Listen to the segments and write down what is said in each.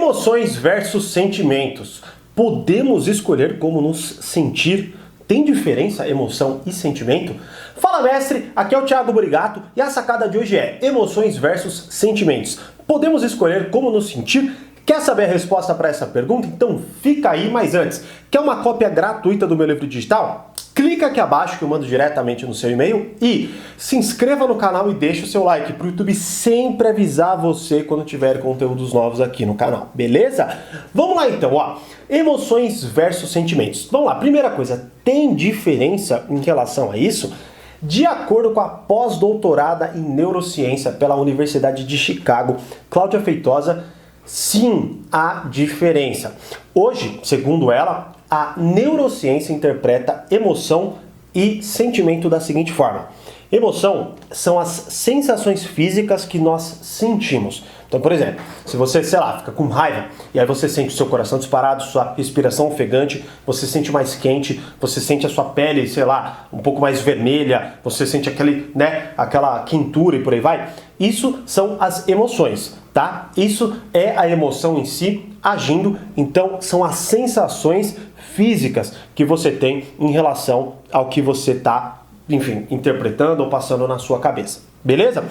Emoções versus sentimentos. Podemos escolher como nos sentir? Tem diferença emoção e sentimento? Fala, mestre, aqui é o Thiago Burigato e a sacada de hoje é emoções versus sentimentos. Podemos escolher como nos sentir? Quer saber a resposta para essa pergunta? Então fica aí, mas antes, quer uma cópia gratuita do meu livro digital? Clica aqui abaixo que eu mando diretamente no seu e-mail e se inscreva no canal e deixe o seu like para o YouTube sempre avisar você quando tiver conteúdos novos aqui no canal, beleza? Vamos lá então, ó. Emoções versus sentimentos. Vamos lá, primeira coisa, tem diferença em relação a isso? De acordo com a pós-doutorada em neurociência pela Universidade de Chicago, Cláudia Feitosa, sim, há diferença. Hoje, segundo ela, a neurociência interpreta emoção e sentimento da seguinte forma. Emoção são as sensações físicas que nós sentimos. Então, por exemplo, se você, sei lá, fica com raiva e aí você sente o seu coração disparado, sua respiração ofegante, você sente mais quente, você sente a sua pele, sei lá, um pouco mais vermelha, você sente aquela quentura e por aí vai. Isso são as emoções, tá? Isso é a emoção em si agindo, então são as sensações físicas que você tem em relação ao que você está, enfim, interpretando ou passando na sua cabeça, beleza?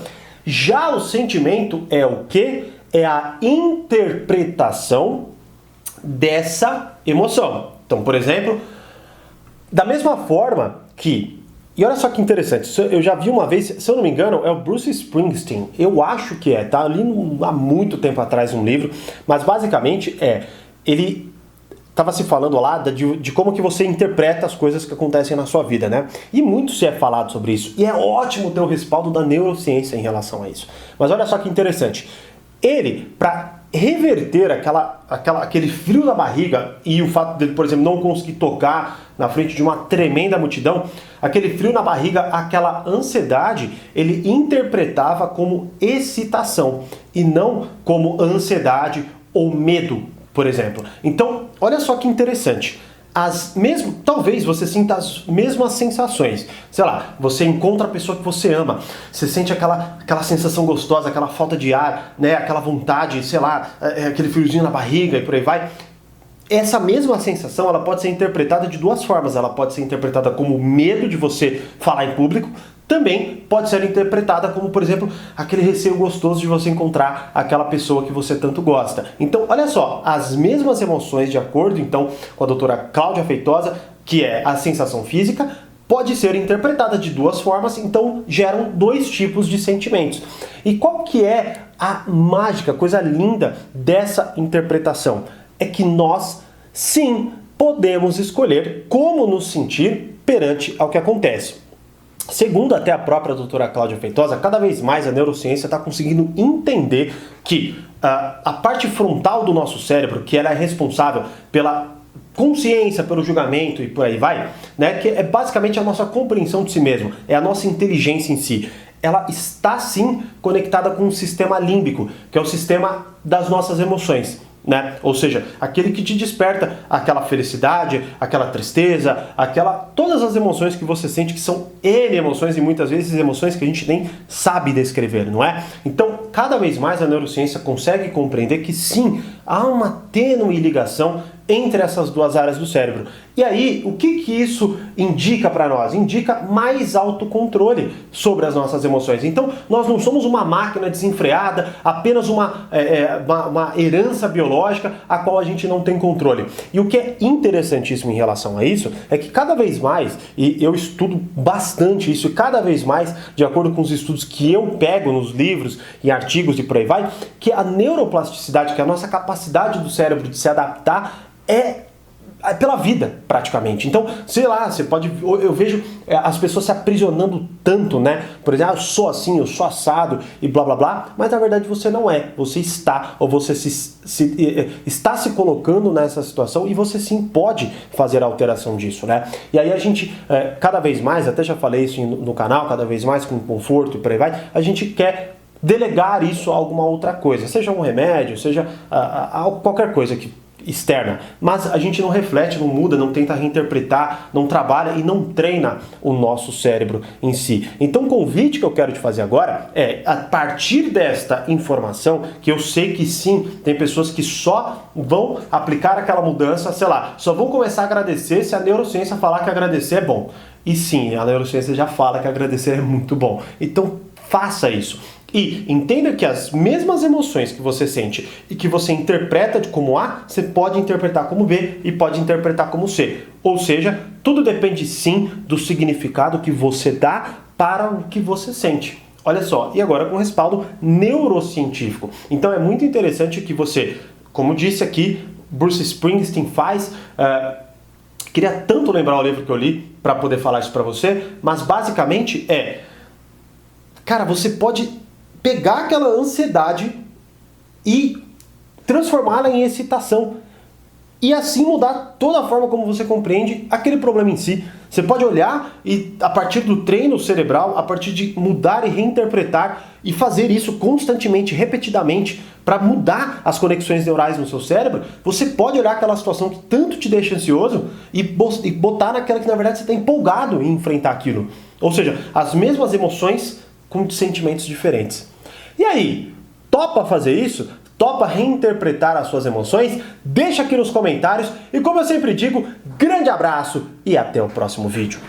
Já o sentimento é o quê? É a interpretação dessa emoção. Então, por exemplo, da mesma forma que... E olha só que interessante, eu já vi uma vez, se eu não me engano, é o Bruce Springsteen, eu acho que tá ali há muito tempo atrás um livro, mas basicamente ele estava se falando lá de como que você interpreta as coisas que acontecem na sua vida, né? E muito se é falado sobre isso. E é ótimo ter o respaldo da neurociência em relação a isso. Mas olha só que interessante. Ele, para reverter aquele frio na barriga e o fato dele, por exemplo, não conseguir tocar na frente de uma tremenda multidão, aquele frio na barriga, aquela ansiedade, ele interpretava como excitação e não como ansiedade ou medo, por exemplo. Então, olha só que interessante. Talvez você sinta as mesmas sensações. Sei lá, você encontra a pessoa que você ama, você sente aquela sensação gostosa, aquela falta de ar, né? Aquela vontade, sei lá, aquele friozinho na barriga e por aí vai. Essa mesma sensação, ela pode ser interpretada de duas formas. Ela pode ser interpretada como medo de você falar em público, também pode ser interpretada como, por exemplo, aquele receio gostoso de você encontrar aquela pessoa que você tanto gosta. Então, olha só, as mesmas emoções, de acordo então com a doutora Cláudia Feitosa, que é a sensação física, pode ser interpretada de duas formas, então geram dois tipos de sentimentos. E qual que é a mágica, coisa linda dessa interpretação? É que nós, sim, podemos escolher como nos sentir perante ao que acontece. Segundo até a própria doutora Cláudia Feitosa, cada vez mais a neurociência está conseguindo entender que a parte frontal do nosso cérebro, que ela é responsável pela consciência, pelo julgamento e por aí vai, né, que é basicamente a nossa compreensão de si mesmo, é a nossa inteligência em si. Ela está sim conectada com o sistema límbico, que é o sistema das nossas emoções. Né? Ou seja, aquele que te desperta aquela felicidade, aquela tristeza, todas as emoções que você sente, que são N emoções e muitas vezes emoções que a gente nem sabe descrever, não é? Então, cada vez mais a neurociência consegue compreender que sim, há uma tênue ligação entre essas duas áreas do cérebro. E aí, o que isso indica para nós? Indica mais autocontrole sobre as nossas emoções. Então, nós não somos uma máquina desenfreada, apenas uma herança biológica a qual a gente não tem controle. E o que é interessantíssimo em relação a isso é que cada vez mais, e eu estudo bastante isso, e cada vez mais, de acordo com os estudos que eu pego nos livros e artigos e por aí vai, que a neuroplasticidade, que é a nossa capacidade do cérebro de se adaptar, é pela vida, praticamente. Então, sei lá, eu vejo as pessoas se aprisionando tanto, né? Por exemplo, eu sou assim, eu sou assado e blá blá blá, mas na verdade você não é. Você está, ou você está se colocando nessa situação e você sim pode fazer a alteração disso, né? E aí a gente, cada vez mais, até já falei isso no canal, cada vez mais com conforto e por aí vai, a gente quer delegar isso a alguma outra coisa, seja um remédio, seja qualquer coisa que externa, mas a gente não reflete, não muda, não tenta reinterpretar, não trabalha e não treina o nosso cérebro em si. Então o convite que eu quero te fazer agora é, a partir desta informação, que eu sei que sim, tem pessoas que só vão aplicar aquela mudança, sei lá, só vão começar a agradecer se a neurociência falar que agradecer é bom. E sim, a neurociência já fala que agradecer é muito bom. Então faça isso. E entenda que as mesmas emoções que você sente e que você interpreta como A, você pode interpretar como B e pode interpretar como C. Ou seja, tudo depende sim do significado que você dá para o que você sente. Olha só, e agora com respaldo neurocientífico. Então é muito interessante que você, como disse aqui, Bruce Springsteen faz... queria tanto lembrar o livro que eu li para poder falar isso para você, mas basicamente cara, você pode pegar aquela ansiedade e transformá-la em excitação. E assim mudar toda a forma como você compreende aquele problema em si. Você pode olhar e, a partir do treino cerebral, a partir de mudar e reinterpretar e fazer isso constantemente, repetidamente, para mudar as conexões neurais no seu cérebro, você pode olhar aquela situação que tanto te deixa ansioso e botar naquela que na verdade você está empolgado em enfrentar aquilo. Ou seja, as mesmas emoções com sentimentos diferentes. E aí, topa fazer isso? Topa reinterpretar as suas emoções? Deixa aqui nos comentários e, como eu sempre digo, grande abraço e até o próximo vídeo.